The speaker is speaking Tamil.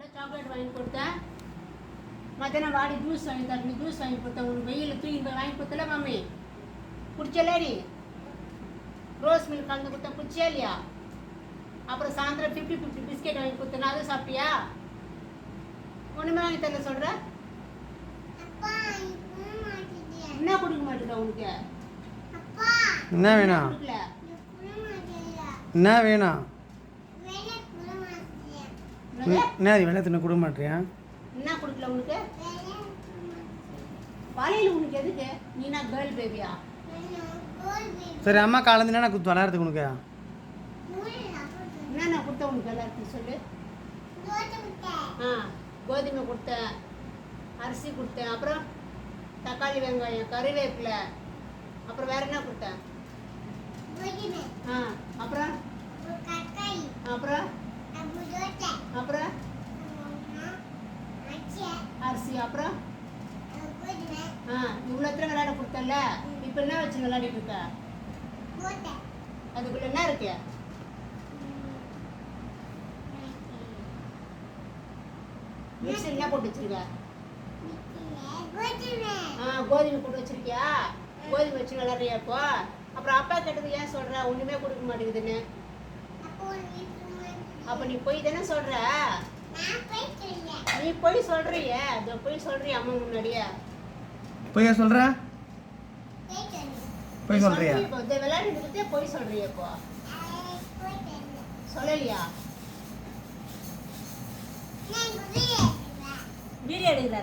சாக்லேட் வாங்கி கொடுத்தேன். மத்தியானம் வாடி ஜூஸ் வாங்கி தரணும், ஜூஸ் வாங்கி கொடுத்தேன். உனக்கு வெயிலில் தூக்கி வாங்கி கொடுத்தல மாமி, குடிச்சல நீ? ரோஸ் மில்க் கலந்து கொடுத்தேன், குடிச்சியா இல்லையா? அப்புறம் சாயந்தரம் 50-50 பிஸ்கெட் வாங்கி கொடுத்தேன், அதுவும் சாப்பிட்டியா? ஒன்றுமே வாங்கி தரல சொல்கிற? என்ன கொடுக்க மாட்டேங்க உனக்கு? என்ன வேணும்? என்ன வேணும்? என்ன வெள்ளத்துல கொடுக்க மாட்டியா? என்ன கொடுக்கல உனக்கு? வாழையில உனக்கு எதுக்கு? நீனா கேர்ள் பேபியா? சரி அம்மா காலேந்து என்ன கொடுத்து விளையாடுறதுக்கு உனக்கு? என்னென்ன கொடுத்த உனக்கு எல்லாருக்கும் சொல்லு. கோதுமை கொடுத்தேன், அரிசி கொடுத்தேன், அப்புறம் தக்காளி வெங்காயம் கறிவேப்பிலை, அப்புறம் வேற என்ன கொடுத்தேன்? அப்புறம் அப்புறம் அப்புறம் அரிசி, அப்புறம் இவ்வளோத்துல விளையாட கொடுத்தல. இப்போ என்ன வச்சு விளையாடிட்டு இருக்க? அதுக்குள்ள என்ன இருக்கு? மிக்ஸி என்ன போட்டு வச்சிருக்க? கோதுமை போட்டு வச்சிருக்கியா? கோதுமை வச்சு விளையாடுறியா இப்போ? அப்புறம் அப்பா கேட்டது ஏன் சொல்ற ஒண்ணுமே கொடுக்க மாட்டேங்குதுன்னு? அப்ப நீ போய் தானே சொல்ற? நீ போய் சொல்றிய? அது போய் சொல்றிய அம்மா முன்னாடியே? போய் சொல்ற? போய் சொல்றியா? இப்போ இந்த விளையாடுறதுக்கே போய் சொல்றிய இப்போ? சொல்லலையா? வீடியோ எடுக்கல.